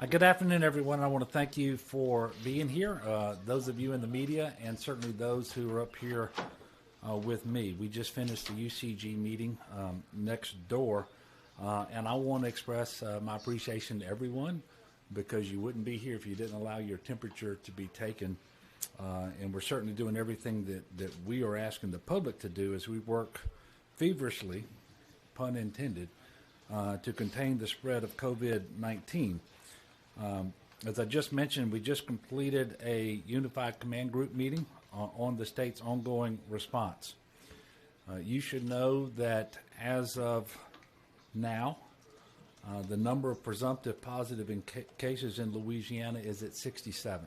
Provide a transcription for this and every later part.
Good afternoon, everyone. I want to thank you for being here, those of you in the media, and certainly those who are up here with me. We just finished the UCG meeting next door, and I want to express my appreciation to everyone because you wouldn't be here if you didn't allow your temperature to be taken. And we're certainly doing everything that we are asking the public to do as we work feverishly, pun intended, to contain the spread of COVID-19. As I just mentioned, we just completed a unified command group meeting on the state's ongoing response. You should know that as of now, the number of presumptive positive cases in Louisiana is at 67.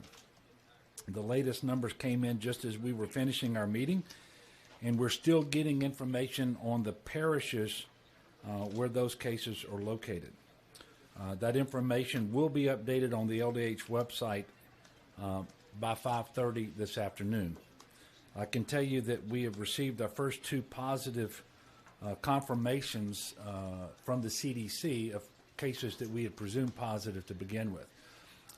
The latest numbers came in just as we were finishing our meeting, and we're still getting information on the parishes where those cases are located. That information will be updated on the LDH website by 5:30 this afternoon. I can tell you that we have received our first two positive confirmations from the CDC of cases that we had presumed positive to begin with.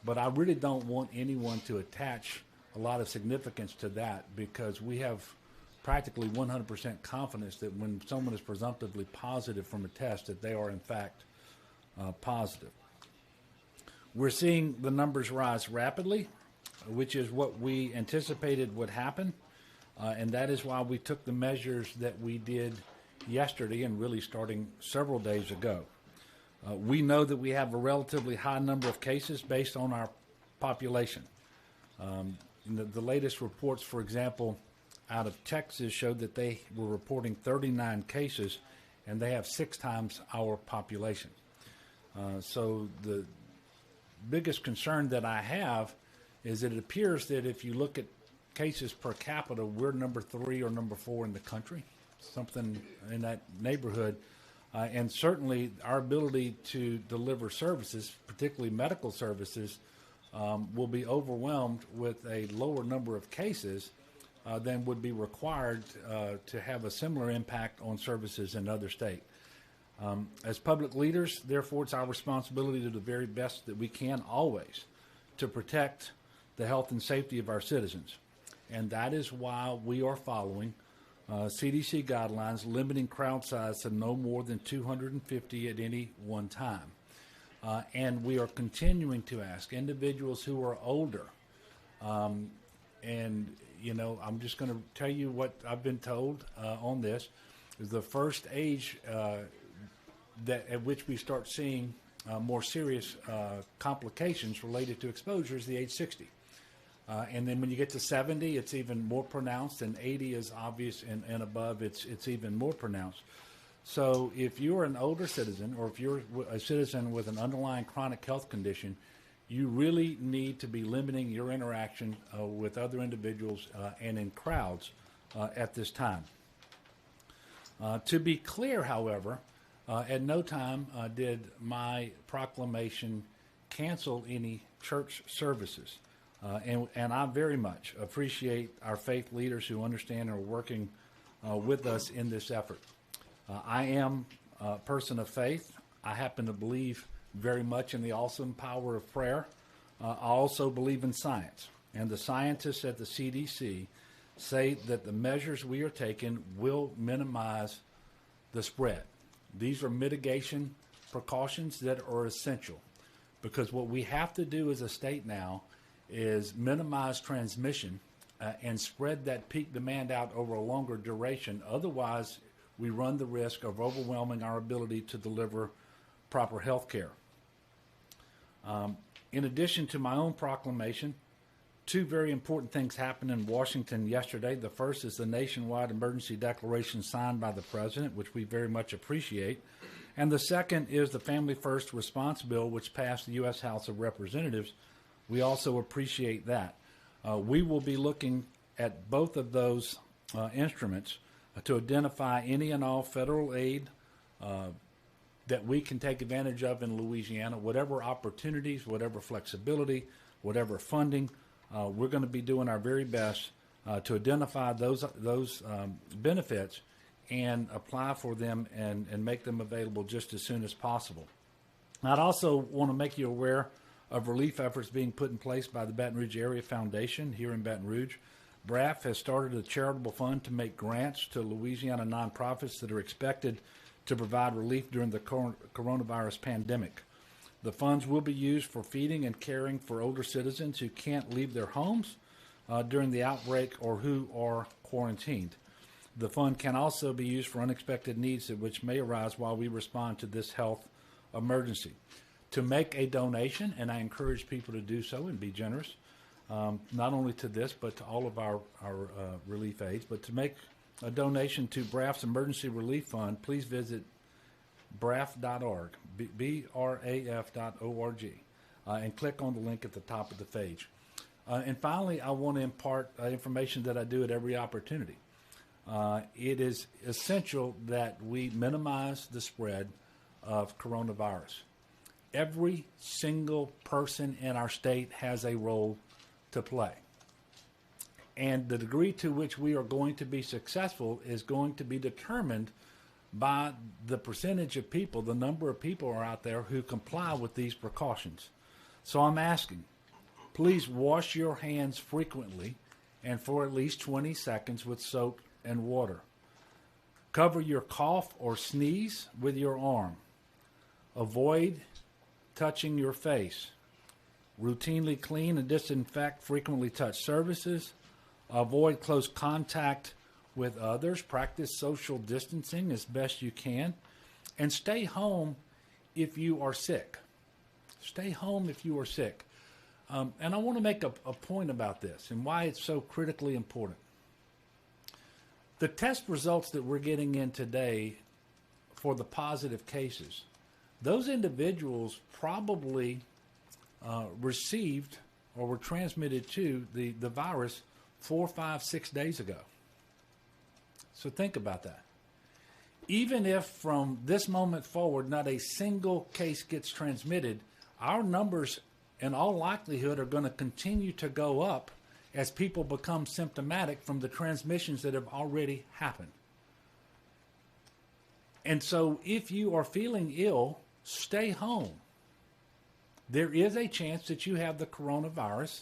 But I really don't want anyone to attach a lot of significance to that because we have practically 100% confidence that when someone is presumptively positive from a test that they are in fact positive. We're seeing the numbers rise rapidly, which is what we anticipated would happen, and that is why we took the measures that we did yesterday and really starting several days ago. We know that we have a relatively high number of cases based on our population. The latest reports, for example, out of Texas showed that they were reporting 39 cases, and they have 6 times our population. So the biggest concern that I have is that it appears that if you look at cases per capita, we're number 3 or number 4 in the country, something in that neighborhood. And certainly our ability to deliver services, particularly medical services, will be overwhelmed with a lower number of cases than would be required to have a similar impact on services in other states. As public leaders, therefore, it's our responsibility to do the very best that we can always to protect the health and safety of our citizens. And that is why we are following CDC guidelines limiting crowd size to no more than 250 at any one time. And we are continuing to ask individuals who are older, and, you know, I'm just going to tell you what I've been told on this, is the first age at which we start seeing more serious complications related to exposure is the age 60. And then when you get to 70, it's even more pronounced, and 80 is obvious, and above, it's even more pronounced. So if you're an older citizen, or if you're a citizen with an underlying chronic health condition, you really need to be limiting your interaction with other individuals and in crowds at this time. To be clear, however, at no time did my proclamation cancel any church services. And I very much appreciate our faith leaders who understand and are working with us in this effort. I am a person of faith. I happen to believe very much in the awesome power of prayer. I also believe in science. And the scientists at the CDC say that the measures we are taking will minimize the spread. These are mitigation precautions that are essential because what we have to do as a state now is minimize transmission and spread that peak demand out over a longer duration. Otherwise, we run the risk of overwhelming our ability to deliver proper health care. In addition to my own proclamation, 2 very important things happened in Washington yesterday. The first is the nationwide emergency declaration signed by the president, which we very much appreciate. And the second is the Family First Response Bill, which passed the U.S. House of Representatives. We also appreciate that. We will be looking at both of those instruments to identify any and all federal aid that we can take advantage of in Louisiana, whatever opportunities, whatever flexibility, whatever funding. We're going to be doing our very best to identify those benefits and apply for them and make them available just as soon as possible. I'd also want to make you aware of relief efforts being put in place by the Baton Rouge Area Foundation here in Baton Rouge. BRAF has started a charitable fund to make grants to Louisiana nonprofits that are expected to provide relief during the coronavirus pandemic. The funds will be used for feeding and caring for older citizens who can't leave their homes during the outbreak or who are quarantined. The fund can also be used for unexpected needs which may arise while we respond to this health emergency. To make a donation, and I encourage people to do so and be generous, not only to this but to all of our relief aids, but to make a donation to BRAF's Emergency Relief Fund, please visit braf.org, braf.org, and click on the link at the top of the page. And finally, I want to impart information that I do at every opportunity. It is essential that we minimize the spread of coronavirus. Every single person in our state has a role to play. And the degree to which we are going to be successful is going to be determined by the percentage of people, the number of people are out there who comply with these precautions. So I'm asking, please wash your hands frequently and for at least 20 seconds with soap and water. Cover your cough or sneeze with your arm. Avoid touching your face. Routinely clean and disinfect frequently touched surfaces. Avoid close contact with others. Practice social distancing as best you can. And stay home if you are sick. Stay home if you are sick. And I want to make a point about this and why it's so critically important. The test results that we're getting in today for the positive cases, those individuals probably received or were transmitted to the virus 4, 5, 6 days ago. So think about that. Even if from this moment forward not a single case gets transmitted, our numbers in all likelihood are going to continue to go up as people become symptomatic from the transmissions that have already happened. And so if you are feeling ill, stay home. There is a chance that you have the coronavirus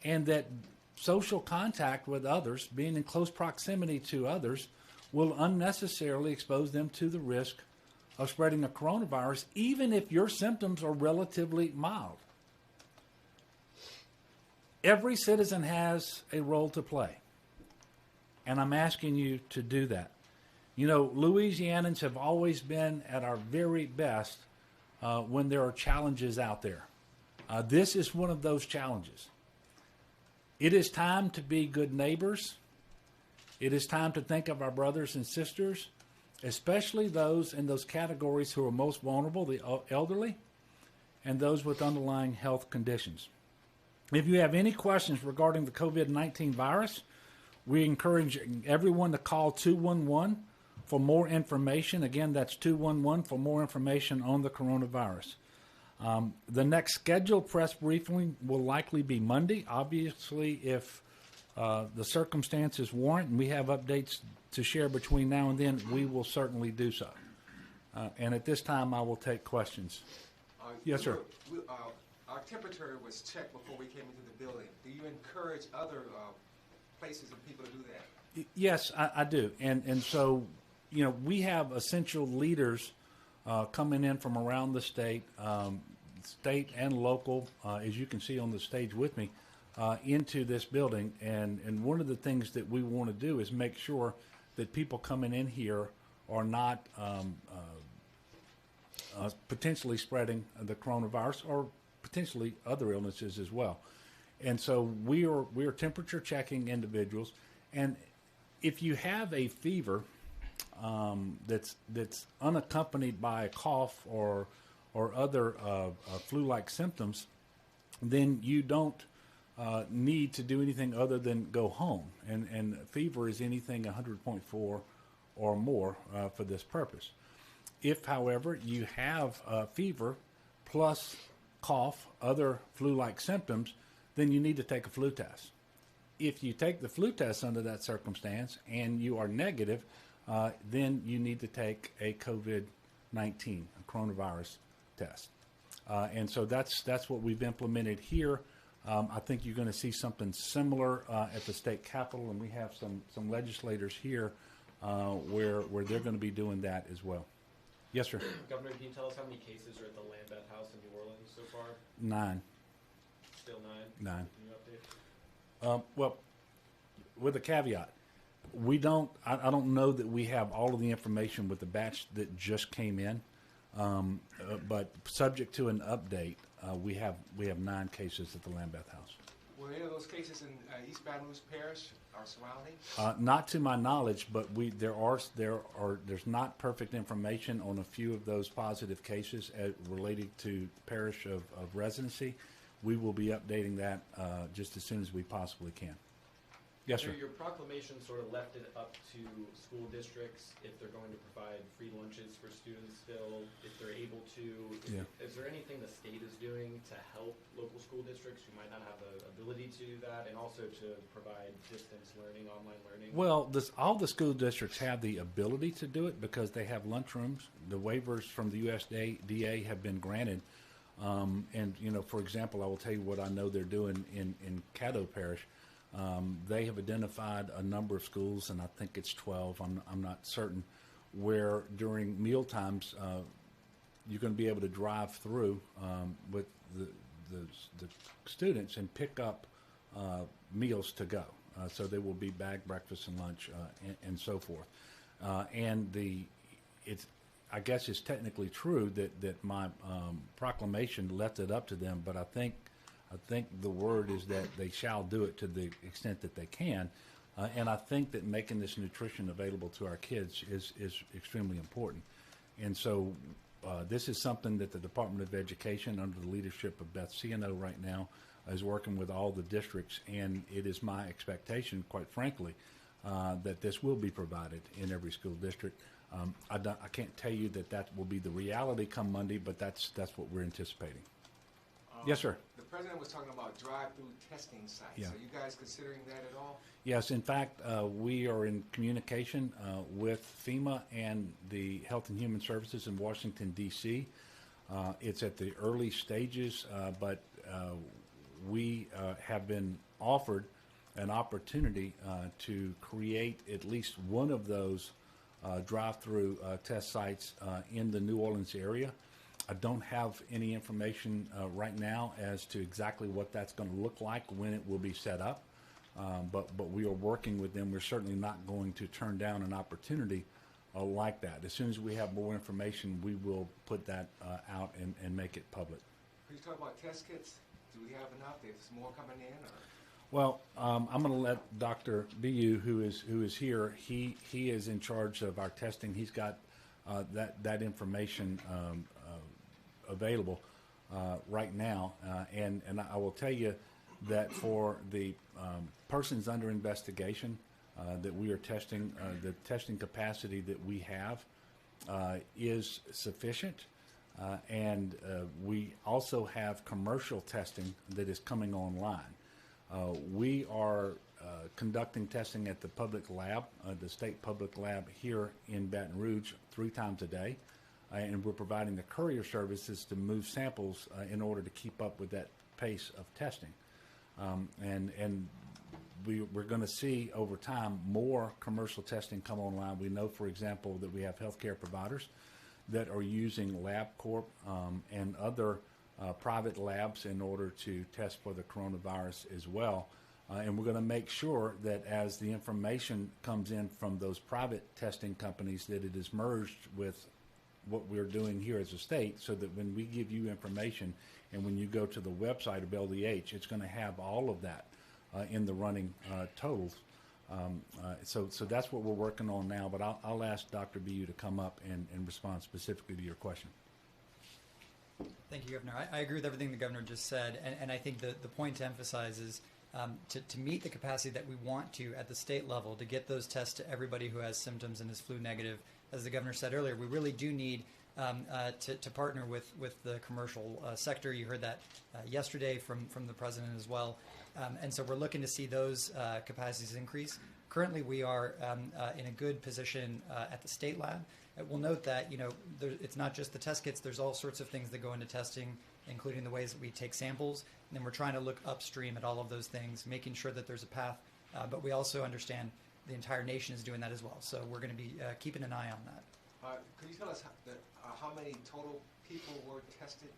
and that social contact with others, being in close proximity to others, will unnecessarily expose them to the risk of spreading the coronavirus, even if your symptoms are relatively mild. Every citizen has a role to play, and I'm asking you to do that. You know, Louisianans have always been at our very best when there are challenges out there. This is one of those challenges. It is time to be good neighbors. It is time to think of our brothers and sisters, especially those in those categories who are most vulnerable, the elderly, and those with underlying health conditions. If you have any questions regarding the COVID-19 virus, we encourage everyone to call 211 for more information. Again, that's 211 for more information on the coronavirus. The next scheduled press briefing will likely be Monday. Obviously, if the circumstances warrant and we have updates to share between now and then, we will certainly do so. And at this time, I will take questions. Yes, sir. Our temperature was checked before we came into the building. Do you encourage other places and people to do that? Yes, I do. And so, you know, we have essential leaders coming in from around the state, state and local, as you can see on the stage with me, into this building. And one of the things that we want to do is make sure that people coming in here are not potentially spreading the coronavirus or potentially other illnesses as well. And so we are temperature checking individuals. And if you have a fever that's unaccompanied by a cough or other flu-like symptoms, then you don't need to do anything other than go home. And fever is anything 100.4 or more for this purpose. If, however, you have fever plus cough, other flu-like symptoms, then you need to take a flu test. If you take the flu test under that circumstance and you are negative, then you need to take a COVID-19, a coronavirus test. And so that's what we've implemented here. I think you're going to see something similar at the state capitol, and we have some legislators here where they're going to be doing that as well. Yes, sir. Governor, can you tell us how many cases are at the Lambeth House in New Orleans so far? 9. Still 9? 9. Can you update? Well, with a caveat, I don't know that we have all of the information with the batch that just came in, but subject to an update, we have 9 cases at the Lambeth House. Were any of those cases in East Baton Rouge Parish or surrounding? Not to my knowledge, but there's not perfect information on a few of those positive cases related to parish of residency. We will be updating that just as soon as we possibly can. Yes, sir. Your proclamation sort of left it up to school districts if they're going to provide free lunches for students still, if they're able to. Is there anything the state is doing to help local school districts who might not have the ability to do that, and also to provide distance learning, online learning? Well, all the school districts have the ability to do it because they have lunchrooms. The waivers from the USDA have been granted. And, for example, I will tell you what I know they're doing in Caddo Parish. They have identified a number of schools, and I think it's 12, I'm not certain, where during meal times you're going to be able to drive through with the students and pick up meals to go. So they will be bag breakfast and lunch and so forth. I guess it's technically true that my proclamation left it up to them, but I think the word is that they shall do it to the extent that they can. And I think that making this nutrition available to our kids is extremely important. And so this is something that the Department of Education, under the leadership of Beth Ciano right now, is working with all the districts. And it is my expectation, quite frankly, that this will be provided in every school district. I can't tell you that will be the reality come Monday, but that's what we're anticipating. Yes, sir. The president was talking about drive-through testing sites. Yeah. Are you guys considering that at all? Yes, in fact, we are in communication with FEMA and the Health and Human Services in Washington, D.C. It's at the early stages, but we have been offered an opportunity to create at least one of those drive-through test sites in the New Orleans area. I don't have any information right now as to exactly what that's going to look like when it will be set up, but we are working with them. We're certainly not going to turn down an opportunity like that. As soon as we have more information, we will put that out and make it public. Can you talk about test kits? Do we have enough? There's more coming in? Or? Well, I'm going to let Dr. Bu, who is here, he is in charge of our testing. He's got that information available right now, and I will tell you that for the persons under investigation that we are testing, the testing capacity that we have is sufficient, and we also have commercial testing that is coming online. We are conducting testing at the public lab, the state public lab here in Baton Rouge 3 times a day. And we're providing the courier services to move samples in order to keep up with that pace of testing. And we're going to see over time more commercial testing come online. We know, for example, that we have healthcare providers that are using LabCorp and other private labs in order to test for the coronavirus as well. And we're going to make sure that as the information comes in from those private testing companies, that it is merged with what we're doing here as a state, so that when we give you information and when you go to the website of LDH, it's going to have all of that in the running totals. So that's what we're working on now, but I'll ask Dr. Bu to come up and respond specifically to your question. Thank you, Governor. I agree with everything the Governor just said, and I think the point to emphasize is to meet the capacity that we want to at the state level to get those tests to everybody who has symptoms and is flu negative. As the Governor said earlier, we really do need to partner with the commercial sector. You heard that yesterday from the President as well. And so we're looking to see those capacities increase. Currently, we are in a good position at the state lab. We'll note that, it's not just the test kits. There's all sorts of things that go into testing, including the ways that we take samples. And then we're trying to look upstream at all of those things, making sure that there's a path. But we also understand the entire nation is doing that as well. So we're going to be keeping an eye on that. Could you tell us how many total people were tested?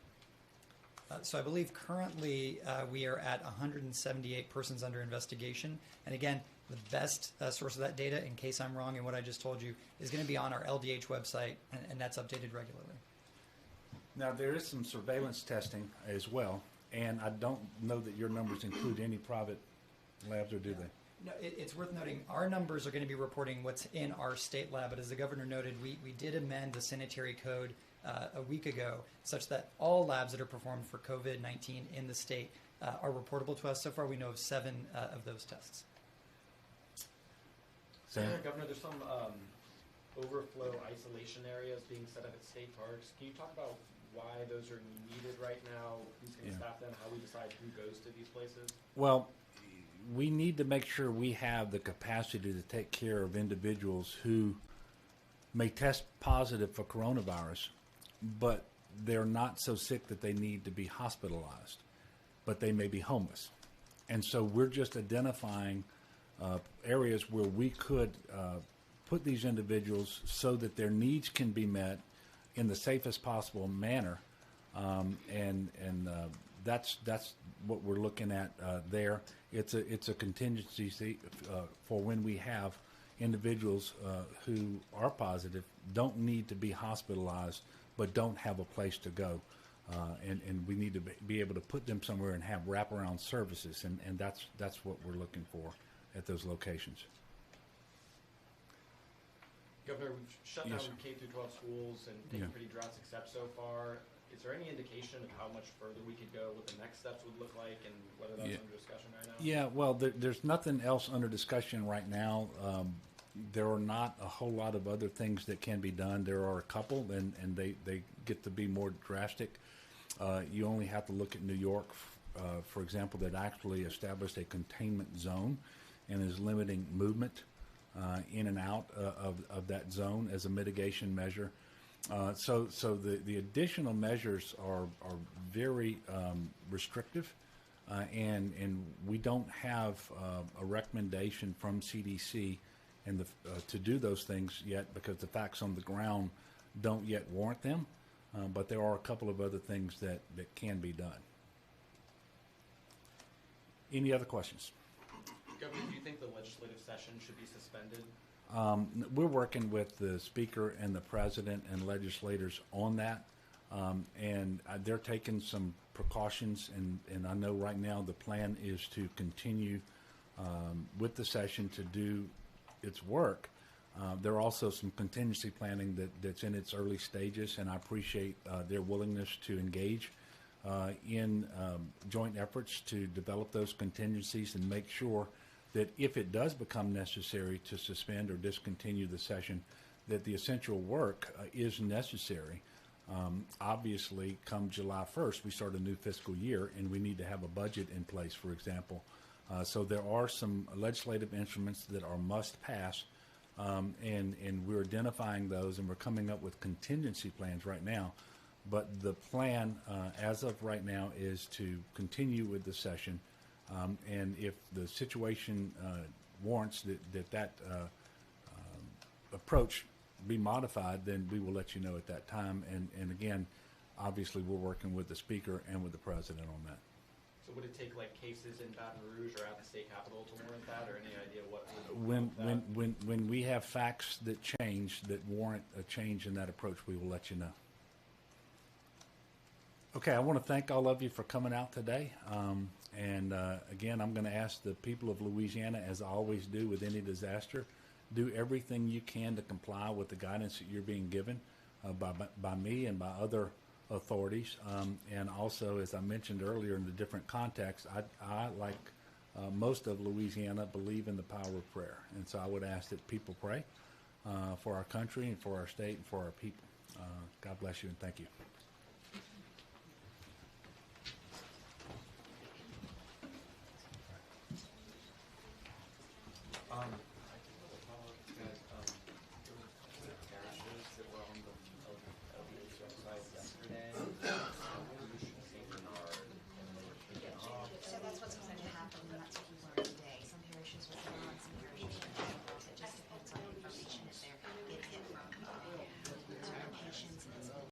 So I believe currently we are at 178 persons under investigation. And again, the best source of that data, in case I'm wrong in what I just told you, is going to be on our LDH website, and that's updated regularly. Now, there is some surveillance testing as well, and I don't know that your numbers include any private labs, or do they? No, it's worth noting our numbers are going to be reporting what's in our state lab, but as the governor noted, we did amend the sanitary code a week ago such that all labs that are performed for COVID-19 in the state are reportable to us. So far, we know of 7 of those tests. Governor, there's some overflow isolation areas being set up at state parks. Can you talk about why those are needed right now? Who's going to staff them? How we decide who goes to these places? Well, we need to make sure we have the capacity to take care of individuals who may test positive for coronavirus, but they're not so sick that they need to be hospitalized, but they may be homeless. And so we're just identifying areas where we could put these individuals so that their needs can be met in the safest possible manner, and that's what we're looking at there. It's a contingency for when we have individuals who are positive, don't need to be hospitalized, but don't have a place to go, and we need to be able to put them somewhere and have wraparound services, and that's what we're looking for at those locations. Governor, we've shut down K through 12 schools and taken pretty drastic steps so far. Is there any indication of how much further we could go, what the next steps would look like, and whether that's under discussion right now? Yeah, well, there's nothing else under discussion right now. There are not a whole lot of other things that can be done. There are a couple, and they get to be more drastic. You only have to look at New York, for example, that actually established a containment zone and is limiting movement in and out of that zone as a mitigation measure. So the additional measures are very restrictive, and we don't have a recommendation from CDC and to do those things yet, because the facts on the ground don't yet warrant them. But there are a couple of other things that can be done. Any other questions? Governor, do you think the legislative session should be suspended? We're working with the Speaker and the President and legislators on that, and they're taking some precautions, and I know right now the plan is to continue with the session to do its work. There are also some contingency planning that's in its early stages, and I appreciate their willingness to engage in joint efforts to develop those contingencies and make sure that if it does become necessary to suspend or discontinue the session, that the essential work is necessary. Obviously, come July 1st, we start a new fiscal year, and we need to have a budget in place, for example. So there are some legislative instruments that are must pass, and we're identifying those, and we're coming up with contingency plans right now. But the plan, as of right now, is to continue with the session. And if the situation warrants that approach be modified, then we will let you know at that time. And again, obviously, we're working with the Speaker and with the President on that. So would it take like cases in Baton Rouge or at the state capitol to warrant that, or any idea what would when we have facts that change that warrant a change in that approach, we will let you know. Okay, I want to thank all of you for coming out today. And again, I'm going to ask the people of Louisiana, as I always do with any disaster, do everything you can to comply with the guidance that you're being given by me and by other authorities. And also, as I mentioned earlier in the different contexts, I like most of Louisiana, believe in the power of prayer. And so I would ask that people pray for our country and for our state and for our people. God bless you, and thank you.